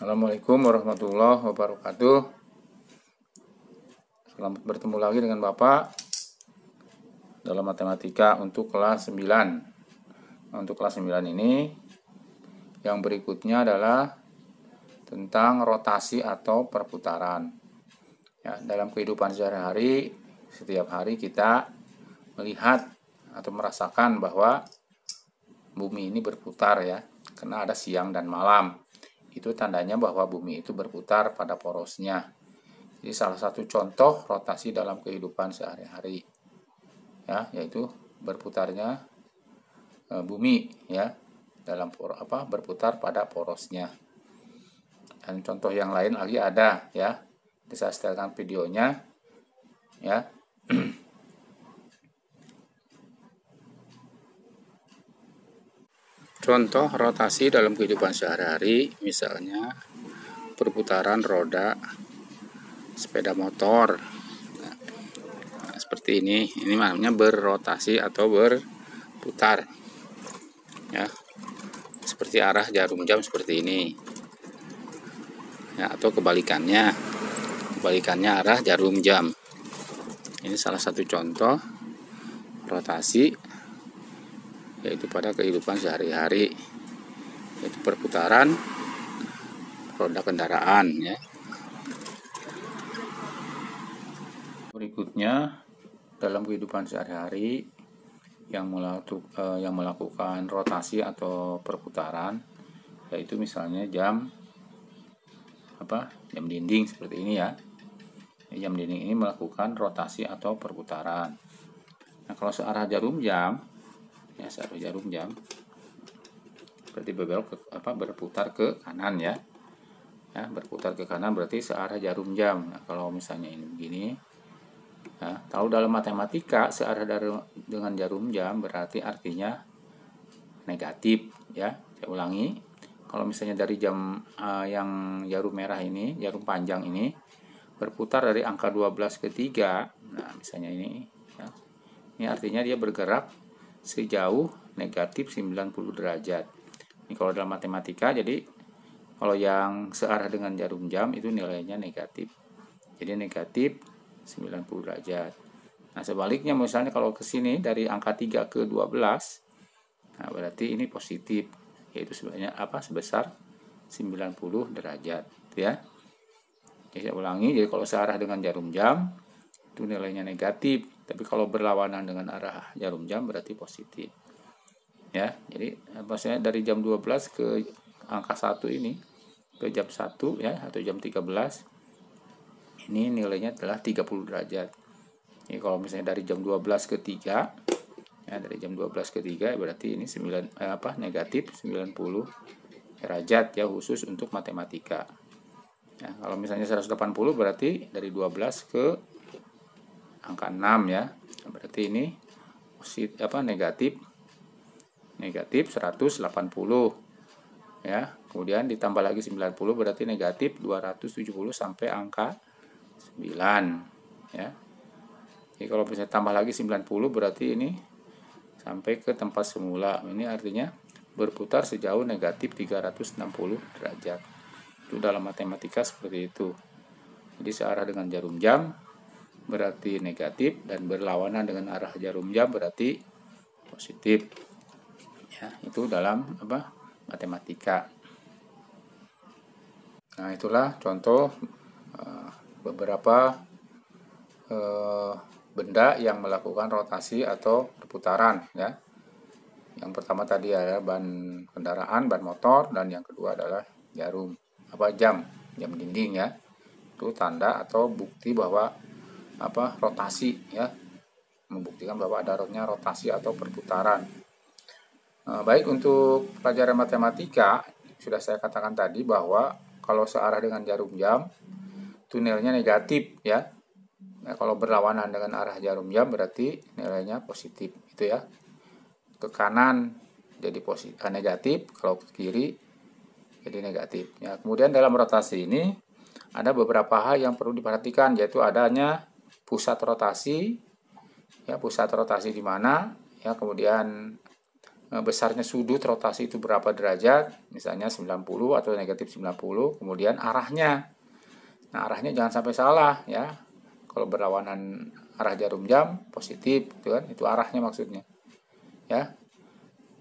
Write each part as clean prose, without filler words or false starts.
Assalamualaikum warahmatullahi wabarakatuh. Selamat bertemu lagi dengan Bapak dalam matematika untuk kelas 9. Untuk kelas 9 ini yang berikutnya adalah tentang rotasi atau perputaran. Ya, dalam kehidupan sehari-hari, setiap hari kita melihat atau merasakan bahwa bumi ini berputar ya, karena ada siang dan malam. Itu tandanya bahwa bumi itu berputar pada porosnya. Jadi salah satu contoh rotasi dalam kehidupan sehari-hari ya, yaitu berputarnya bumi ya dalam berputar pada porosnya. Dan contoh yang lain lagi ada ya. Bisa setelkan videonya ya. Contoh rotasi dalam kehidupan sehari-hari, misalnya perputaran roda sepeda motor. Nah, seperti ini namanya berrotasi atau berputar. Ya. Seperti arah jarum jam seperti ini. Ya, atau kebalikannya. Kebalikannya arah jarum jam. Ini salah satu contoh rotasi yaitu pada kehidupan sehari-hari, yaitu perputaran roda kendaraan ya. Berikutnya dalam kehidupan sehari-hari yang melakukan rotasi atau perputaran, yaitu misalnya jam dinding seperti ini ya. Jam dinding ini melakukan rotasi atau perputaran. Nah, kalau searah jarum jam ya, searah jarum jam berarti berputar ke kanan ya. Ya, berputar ke kanan berarti searah jarum jam. Nah, kalau misalnya ini begini ya, tahu dalam matematika searah dengan jarum jam berarti artinya negatif ya. Saya ulangi, kalau misalnya dari jam yang jarum merah ini, jarum panjang ini berputar dari angka 12 ke 3, nah misalnya ini ya, ini artinya dia bergerak sejauh negatif 90 derajat. Ini kalau dalam matematika, jadi kalau yang searah dengan jarum jam itu nilainya negatif. Jadi negatif 90 derajat. Nah, sebaliknya misalnya kalau ke sini dari angka 3 ke 12, nah berarti ini positif, yaitu sebesar 90 derajat ya. Jadi saya ulangi, jadi kalau searah dengan jarum jam itu nilainya negatif, tapi kalau berlawanan dengan arah jarum jam berarti positif. Ya, jadi maksudnya dari jam 12 ke angka 1 ini ke jam 1 ya, atau jam 13 ini nilainya adalah 30 derajat. Jadi kalau misalnya dari jam 12 ke 3 ya, dari jam 12 ke 3 berarti ini negatif 90 derajat ya, khusus untuk matematika. Ya, kalau misalnya 180 berarti dari 12 ke angka 6 ya. Berarti ini negatif 180 ya. Kemudian ditambah lagi 90 berarti negatif 270 sampai angka 9 ya. Jadi kalau misalnya tambah lagi 90 berarti ini sampai ke tempat semula. Ini artinya berputar sejauh negatif 360 derajat. Itu dalam matematika seperti itu. Jadi searah dengan jarum jam berarti negatif, dan berlawanan dengan arah jarum jam berarti positif. Ya, itu dalam matematika. Nah, itulah contoh beberapa benda yang melakukan rotasi atau perputaran ya. Yang pertama tadi adalah ban kendaraan, ban motor, dan yang kedua adalah jam dinding ya. Itu tanda atau bukti bahwa rotasi ya, membuktikan bahwa ada rotasi atau perputaran. Baik, untuk pelajaran matematika sudah saya katakan tadi bahwa kalau searah dengan jarum jam itu nilainya negatif ya. Nah, kalau berlawanan dengan arah jarum jam berarti nilainya positif itu ya. Ke kanan jadi negatif, kalau ke kiri jadi negatif ya. Kemudian dalam rotasi ini ada beberapa hal yang perlu diperhatikan, yaitu adanya pusat rotasi ya, pusat rotasi di mana ya, kemudian besarnya sudut rotasi itu berapa derajat, misalnya 90 atau negatif 90, kemudian arahnya. Nah, arahnya jangan sampai salah ya. Kalau berlawanan arah jarum jam positif gitu kan, itu arahnya maksudnya. Ya.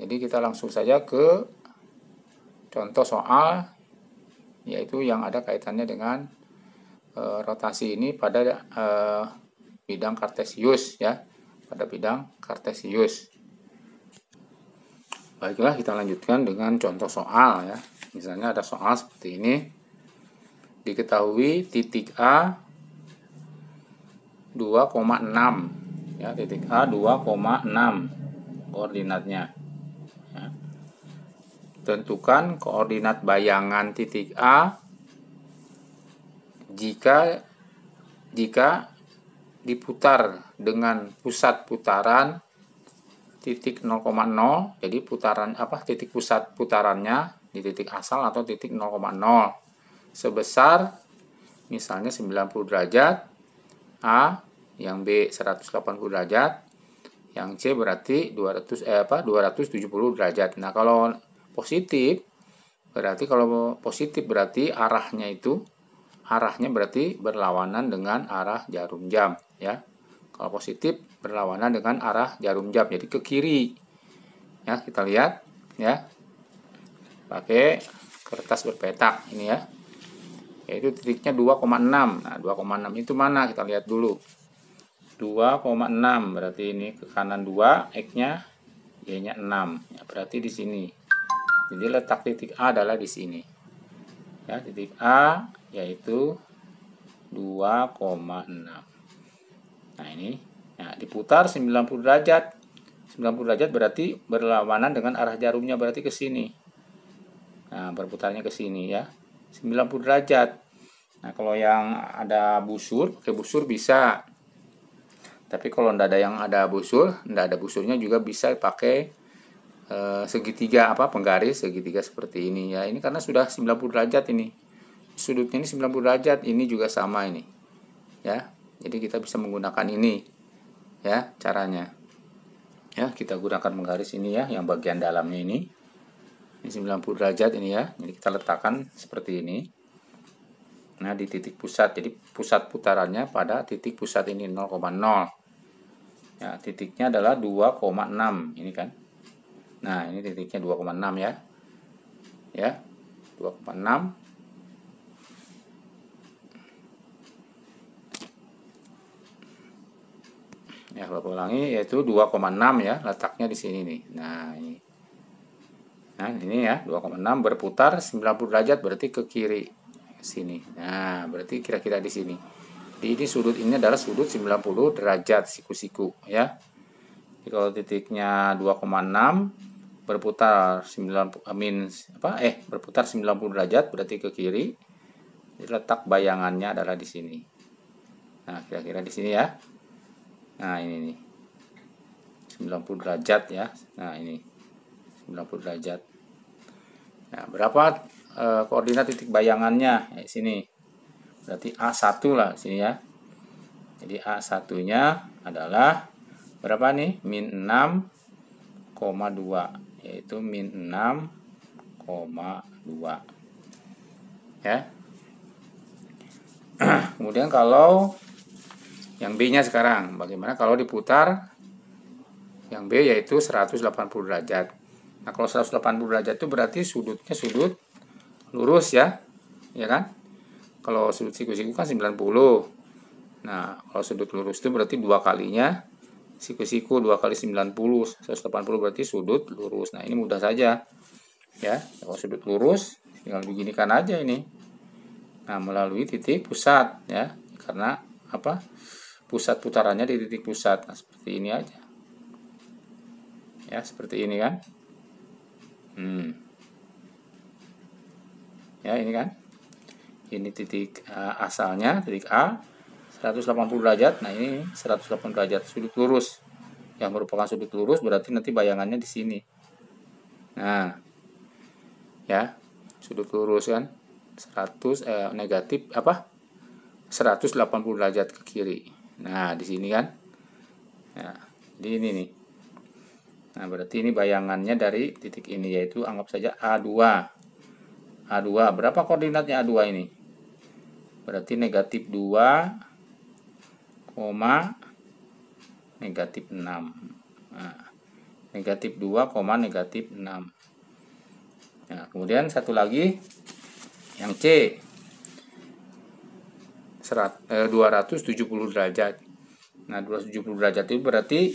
Jadi kita langsung saja ke contoh soal, yaitu yang ada kaitannya dengan rotasi ini pada bidang kartesius ya, pada bidang kartesius. Baiklah, kita lanjutkan dengan contoh soal ya. Misalnya ada soal seperti ini. Diketahui titik A 2,6 ya, titik A 2,6 koordinatnya ya. Tentukan koordinat bayangan titik A jika diputar dengan pusat putaran titik 0,0. Jadi putaran titik pusat putarannya di titik asal atau titik 0,0 sebesar misalnya 90 derajat, A, yang B 180 derajat, yang C berarti 270 derajat. Nah, kalau positif berarti arahnya berarti berlawanan dengan arah jarum jam ya. Kalau positif berlawanan dengan arah jarum jam, jadi ke kiri. Ya, kita lihat ya. Pakai kertas berpetak ini ya. Yaitu titiknya 2,6. Nah, 2,6 itu mana? Kita lihat dulu. 2,6 berarti ini ke kanan 2, X-nya, Y-nya 6. Ya, berarti di sini. Jadi letak titik A adalah di sini. Ya, titik A yaitu 2,6. Nah, ini diputar 90 derajat. 90 derajat berarti berlawanan dengan arah jarumnya, berarti ke sini. Nah, berputarnya ke sini ya. 90 derajat. Nah, kalau yang ada busur, pakai busur bisa. Tapi kalau tidak ada yang ada busur, tidak ada busurnya juga bisa pakai segitiga penggaris segitiga seperti ini ya. Ini karena sudah 90 derajat ini. Sudutnya ini 90 derajat, ini juga sama ini. Ya. Jadi kita bisa menggunakan ini ya caranya. Ya, kita gunakan penggaris ini ya, yang bagian dalamnya ini. Ini 90 derajat ini ya. Jadi kita letakkan seperti ini. Nah, di titik pusat. Jadi pusat putarannya pada titik pusat ini 0,0. Ya, titiknya adalah 2,6 ini kan. Nah, ini titiknya 2,6 ya. Ya. 2,6. Ya, kalau ulangi yaitu 2,6 ya, letaknya di sini nih. Nah, ini. Nah, ini ya, 2,6 berputar 90 derajat berarti ke kiri sini. Nah, berarti kira-kira di sini. Jadi ini sudut ini adalah sudut 90 derajat siku-siku ya. Jadi kalau titiknya 2,6 berputar berputar 90 derajat berarti ke kiri. Jadi letak bayangannya adalah di sini. Nah, kira-kira di sini ya. Nah, ini nih. 90 derajat ya. Nah, ini 90 derajat. Nah, berapa koordinat titik bayangannya? Ya, sini. Berarti A1 lah sini ya. Jadi A1-nya adalah berapa nih? Min 6,2, yaitu min 6,2. Ya. Kemudian kalau yang B-nya sekarang, bagaimana kalau diputar yang B yaitu 180 derajat. Nah, kalau 180 derajat itu berarti sudutnya sudut lurus ya. Ya kan? Kalau sudut siku-siku kan 90. Nah, kalau sudut lurus itu berarti 2 kalinya siku-siku, 2 kali 90, 180 berarti sudut lurus. Nah, ini mudah saja. Ya, kalau sudut lurus tinggal beginikan aja ini. Nah, melalui titik pusat ya. Karena pusat putarannya di titik pusat. Nah, seperti ini aja. Ya, seperti ini kan. Ya, ini kan. Ini titik asalnya, titik A 180 derajat. Nah, ini 180 derajat sudut lurus. Yang merupakan sudut lurus berarti nanti bayangannya di sini. Nah, ya, sudut lurus kan 180 derajat ke kiri. Nah, di sini kan. Nah, di ini nih. Nah, berarti ini bayangannya dari titik ini, yaitu anggap saja A2. A2, berapa koordinatnya A2 ini? Berarti negatif 2, negatif 6. Nah, negatif 2, negatif 6. Nah, kemudian satu lagi yang C, 270 derajat. Nah, 270 derajat itu berarti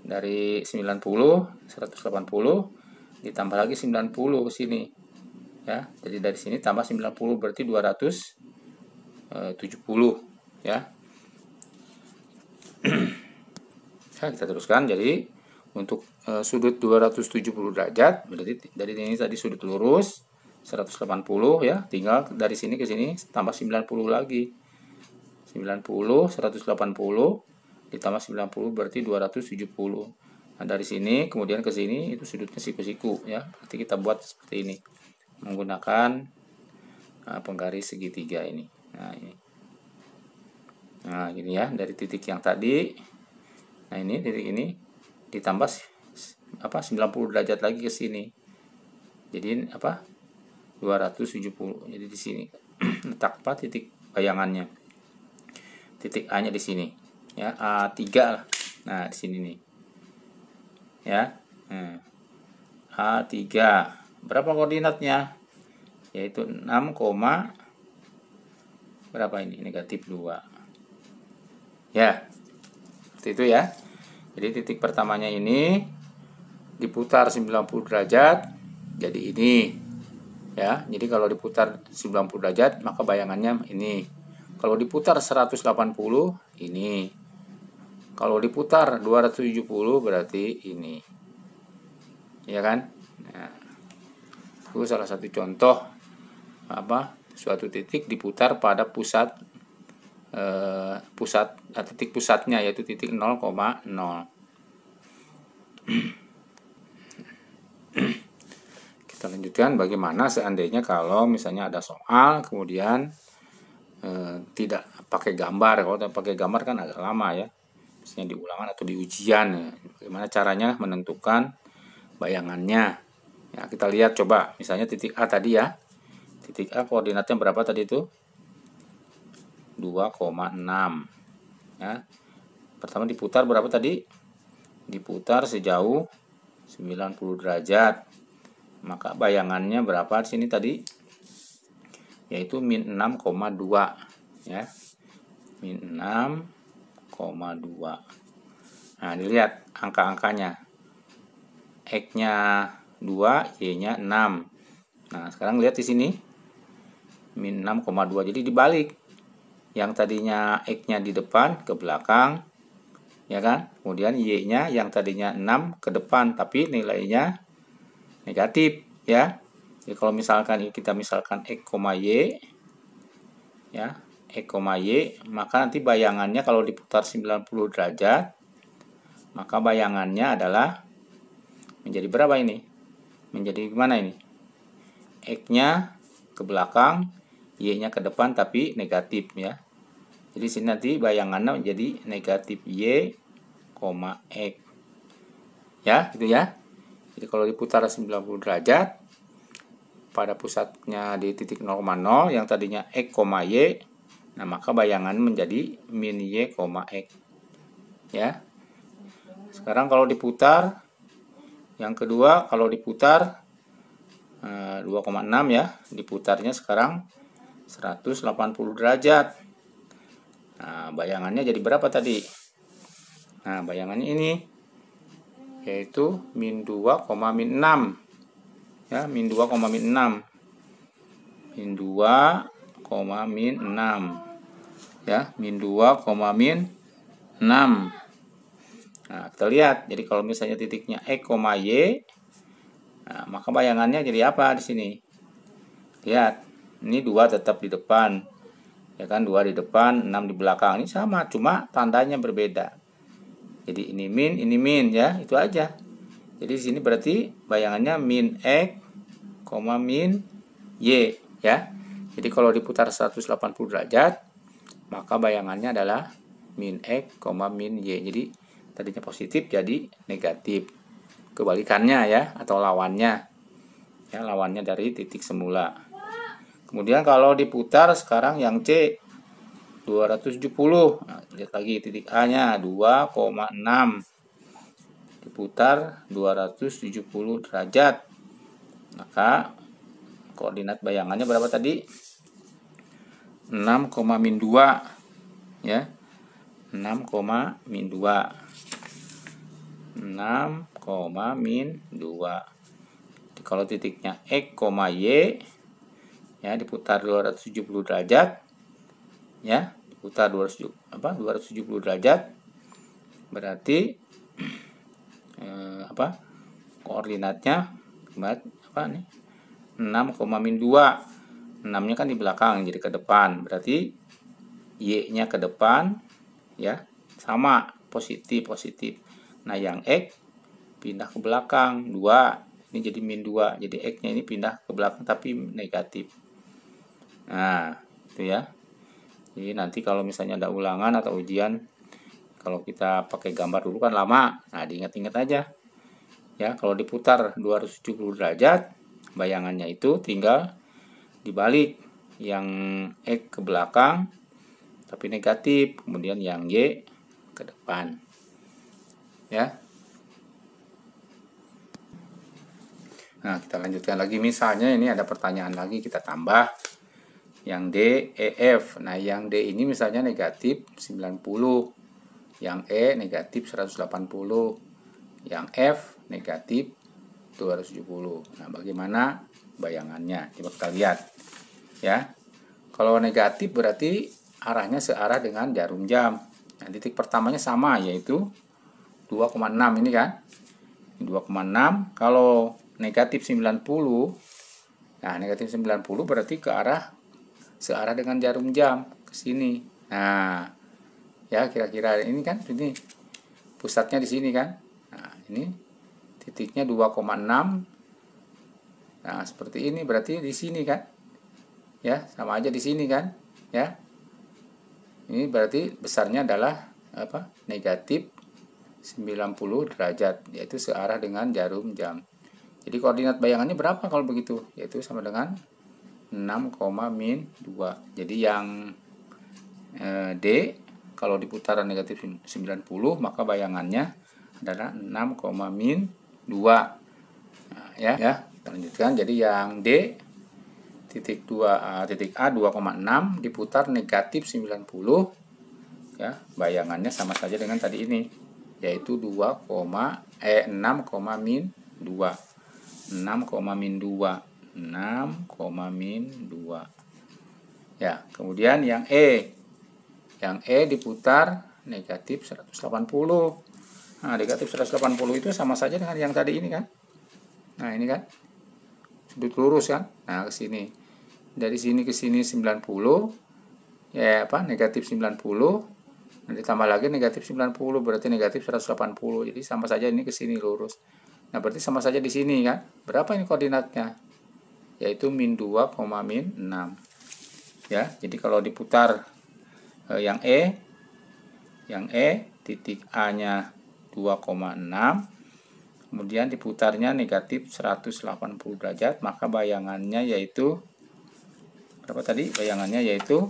dari 90, 180 ditambah lagi 90 ke sini. Ya, jadi dari sini tambah 90 berarti 270 ya. Nah, kita teruskan. Jadi untuk sudut 270 derajat berarti dari ini tadi sudut lurus 180 ya, tinggal dari sini ke sini tambah 90 lagi. 90, 180 ditambah 90 berarti 270. Nah, dari sini kemudian ke sini itu sudutnya siku-siku ya. Berarti kita buat seperti ini menggunakan penggaris segitiga ini. Nah, ini. Nah, gini ya, dari titik yang tadi. Nah, ini titik ini ditambah 90 derajat lagi ke sini. Jadi 270. Jadi di sini letak titik bayangannya. Titik A-nya di sini. Ya, A3 lah. Nah, di sini nih. Ya. A3. Berapa koordinatnya? Yaitu 6, berapa ini? Negatif 2. Ya. Seperti itu ya. Jadi titik pertamanya ini diputar 90 derajat. Jadi ini. Ya. Jadi kalau diputar 90 derajat maka bayangannya ini. Kalau diputar 180 ini. Kalau diputar 270 berarti ini. Ya kan? Nah, itu salah satu contoh suatu titik diputar pada titik pusatnya, yaitu titik 0,0. Kita lanjutkan bagaimana seandainya kalau misalnya ada soal kemudian tidak pakai gambar. Kalau pakai gambar kan agak lama ya, misalnya di ulangan atau di ujian ya. Bagaimana caranya menentukan bayangannya ya, kita lihat coba. Misalnya titik A tadi ya, titik A koordinatnya berapa tadi itu? 2,6 ya. Pertama diputar berapa tadi? Diputar sejauh 90 derajat. Maka bayangannya berapa di sini tadi? Yaitu min 6,2 ya. Min 6,2. Nah, dilihat angka-angkanya. X-nya 2, Y-nya 6. Nah, sekarang lihat di sini. Min 6,2. Jadi dibalik. Yang tadinya X-nya di depan ke belakang. Ya kan? Kemudian Y-nya yang tadinya 6 ke depan. Tapi nilainya negatif. Ya. Jadi kalau misalkan kita misalkan X, Y. Ya. X, Y. Maka nanti bayangannya kalau diputar 90 derajat. Maka bayangannya adalah menjadi berapa ini? Menjadi gimana ini? X-nya ke belakang, Y-nya ke depan tapi negatif ya. Jadi sini nanti bayangannya menjadi negatif Y, X. Ya, gitu ya. Jadi kalau diputar 90 derajat pada pusatnya di titik 0,0 yang tadinya X, Y, nah maka bayangan menjadi min Y, X. Ya. Sekarang kalau diputar yang kedua, kalau diputar 2,6 ya, diputarnya sekarang 180 derajat. Nah, bayangannya jadi berapa tadi? Nah, bayangannya ini yaitu min 2, min 6. Ya, min 2, min 6. Min 2, min 6. Ya, min 2, min 6. Nah, kita lihat. Jadi kalau misalnya titiknya X, Y, nah, maka bayangannya jadi apa di sini? Lihat, ini 2 tetap di depan. Ya kan, 2 di depan, 6 di belakang. Ini sama, cuma tandanya berbeda. Jadi ini min ya, itu aja. Jadi di sini berarti bayangannya min X, min Y ya. Jadi kalau diputar 180 derajat, maka bayangannya adalah min X, min Y. Jadi tadinya positif jadi negatif kebalikannya ya, atau lawannya. Ya, lawannya dari titik semula. Kemudian kalau diputar sekarang yang C 270. Nah, lihat lagi titik A-nya 2,6. Diputar 270 derajat. Maka koordinat bayangannya berapa tadi? 6, min 2 ya. 6, min 2. 6, min 2. Kalau titiknya X, Y ya diputar 270 derajat ya, diputar 270 derajat berarti koordinatnya apa nih? 6, min 2. 6-nya kan di belakang jadi ke depan, berarti Y-nya ke depan ya, sama positif. Nah, yang X pindah ke belakang 2. Ini jadi min 2. Jadi X-nya ini pindah ke belakang tapi negatif. Nah, itu ya. Jadi nanti kalau misalnya ada ulangan atau ujian, kalau kita pakai gambar dulu kan lama. Nah, diingat-ingat aja. Ya, kalau diputar 270 derajat, bayangannya itu tinggal dibalik. Yang X ke belakang tapi negatif, kemudian yang Y ke depan. Ya. Nah, kita lanjutkan lagi. Misalnya ini ada pertanyaan lagi, kita tambah yang D, E, F. Nah, yang D ini misalnya negatif 90, yang E negatif 180, yang F negatif 270. Nah, bagaimana bayangannya? Coba kita lihat. Ya. Kalau negatif berarti arahnya searah dengan jarum jam. Nah, titik pertamanya sama, yaitu 2,6 ini kan. 2,6. Kalau negatif 90, nah negatif 90 berarti ke arah searah dengan jarum jam ke sini. Nah, ya kira-kira ini kan, ini pusatnya di sini kan. Nah, ini titiknya 2,6. Nah, seperti ini berarti di sini kan. Ya, sama aja di sini kan. Ya. Ini berarti besarnya adalah apa? Negatif 90 derajat, yaitu searah dengan jarum jam. Jadi koordinat bayangannya berapa kalau begitu? Yaitu sama dengan 6, min 2. Jadi yang D kalau di putaran negatif 90 maka bayangannya adalah 6, min 2. Nah, ya, kita lanjutkan. Jadi yang D titik A 2,6 diputar negatif 90 ya, bayangannya sama saja dengan tadi ini, yaitu 6, min 2. 6, min 2. 6, min 2. Ya, kemudian yang E. Yang E diputar negatif 180. Nah, negatif 180 itu sama saja dengan yang tadi ini kan. Nah, ini kan sudut lurus kan. Nah, ke sini. Dari sini ke sini 90. Ya, negatif 90. Nanti tambah lagi negatif 90 berarti negatif 180. Jadi sama saja ini ke sini lurus. Nah, berarti sama saja di sini kan. Berapa ini koordinatnya? Yaitu min 2, min 6. Ya, jadi kalau diputar yang E titik A-nya 2,6. Kemudian diputarnya negatif 180 derajat, maka bayangannya yaitu berapa tadi? Bayangannya yaitu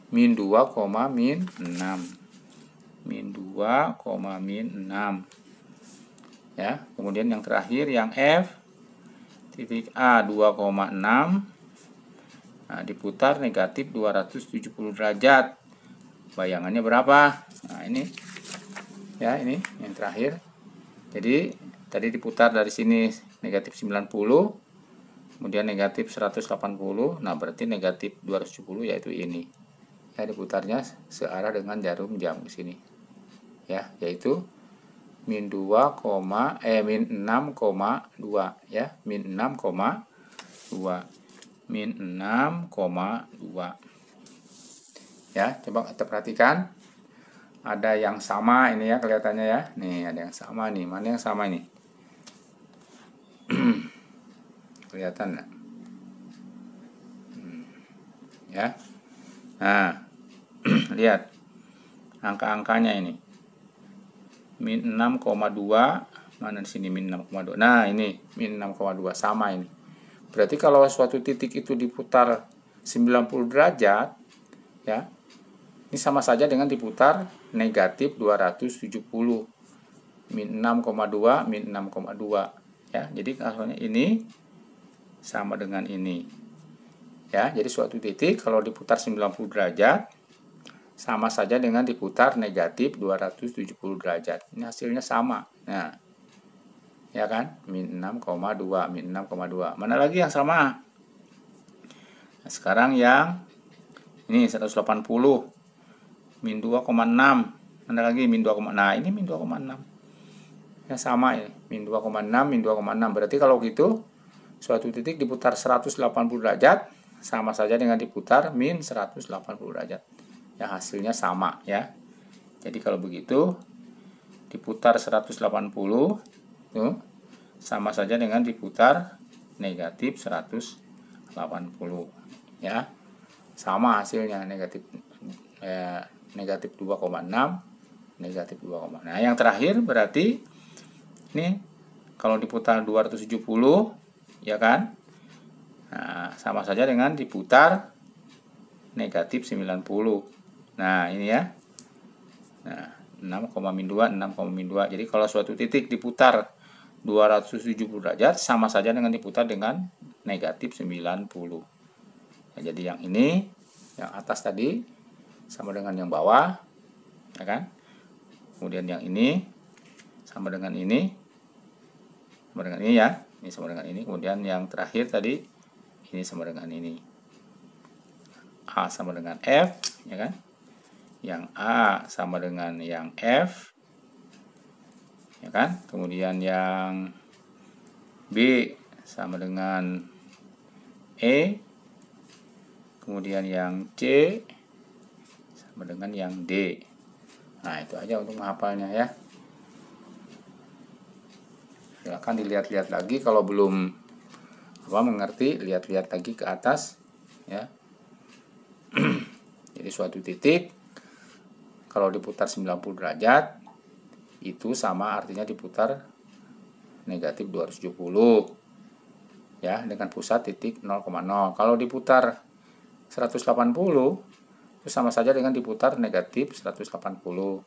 min 2, min 6. Min 2, min 6. Ya, kemudian yang terakhir yang F titik A 2,6. Nah, diputar negatif 270 derajat. Bayangannya berapa? Nah, ini. Ya, ini yang terakhir. Jadi, tadi diputar dari sini negatif 90. Kemudian negatif 180. Nah, berarti negatif 270 yaitu ini. Ya, diputarnya searah dengan jarum jam di sini. Ya, yaitu min 6,2 ya, min 6,2. Min 6,2. Ya, coba kita perhatikan. Ada yang sama ini ya kelihatannya ya. Nih, ada yang sama nih. Mana yang sama ini? Kelihatan nggak? Ya. Nah, lihat angka-angkanya ini. min 6,2. Mana di sini min 6,2? Nah, ini min 6,2 sama ini. Berarti kalau suatu titik itu diputar 90 derajat, ya, ini sama saja dengan diputar negatif 270. Min 6,2 min 6,2, ya. Jadi asalnya ini sama dengan ini. Ya, jadi suatu titik kalau diputar 90 derajat sama saja dengan diputar negatif 270 derajat. Ini hasilnya sama. Nah, ya kan? Min 6,2, min 6,2. Mana lagi yang sama? Nah, sekarang yang ini 180. Min 2,6. Mana lagi min 2,6? Nah, ini min 2,6. Yang sama ya, min 2,6, min 2,6. Berarti kalau gitu, suatu titik diputar 180 derajat, sama saja dengan diputar min 180 derajat. Ya, hasilnya sama ya. Jadi kalau begitu, diputar 180, tuh, sama saja dengan diputar negatif 180. Ya, sama hasilnya, negatif 2,6, negatif 2,6. Nah, yang terakhir berarti ini kalau diputar 270, ya kan? Nah, sama saja dengan diputar negatif 90. Nah, ini ya. Nah, 6,-2, 6,-2. Jadi kalau suatu titik diputar 270 derajat sama saja dengan diputar dengan negatif 90. Nah, jadi yang ini, yang atas tadi sama dengan yang bawah, ya kan? Kemudian yang ini sama dengan ini, sama dengan ini ya. Ini sama dengan ini. Kemudian yang terakhir tadi ini sama dengan ini. A sama dengan F, ya kan? Yang A sama dengan yang F, ya kan? Kemudian yang B sama dengan E, kemudian yang C sama dengan yang D. Nah, itu aja untuk menghafalnya ya. Silahkan dilihat-lihat lagi kalau belum mengerti, lihat-lihat lagi ke atas ya. Jadi suatu titik kalau diputar 90 derajat itu sama artinya diputar negatif 270 ya, dengan pusat titik 0,0. Kalau diputar 180 itu sama saja dengan diputar negatif 180,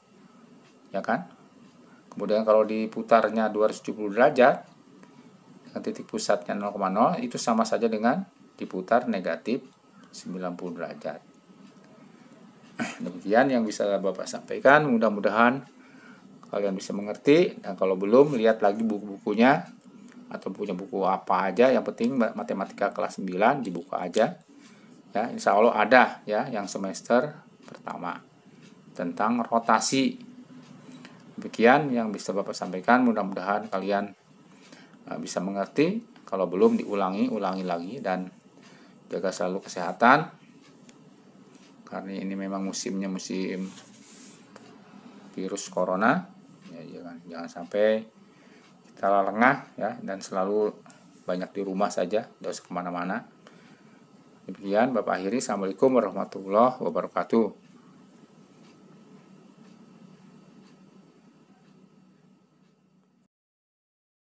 ya kan? Kemudian kalau diputarnya 270 derajat dengan titik pusatnya 0,0 itu sama saja dengan diputar negatif 90 derajat. Demikian yang bisa Bapak sampaikan, mudah-mudahan kalian bisa mengerti. Dan kalau belum, lihat lagi buku-bukunya atau punya buku apa aja, yang penting matematika kelas 9 dibuka aja ya. Insya Allah ada ya yang semester pertama tentang rotasi. Demikian yang bisa Bapak sampaikan, mudah-mudahan kalian bisa mengerti. Kalau belum, ulangi lagi, dan jaga selalu kesehatan karena ini memang musimnya musim virus corona ya. Jangan sampai kita lengah ya, dan selalu banyak di rumah saja, tidak usah kemana-mana. Demikian Bapak akhiri. Assalamualaikum warahmatullahi wabarakatuh.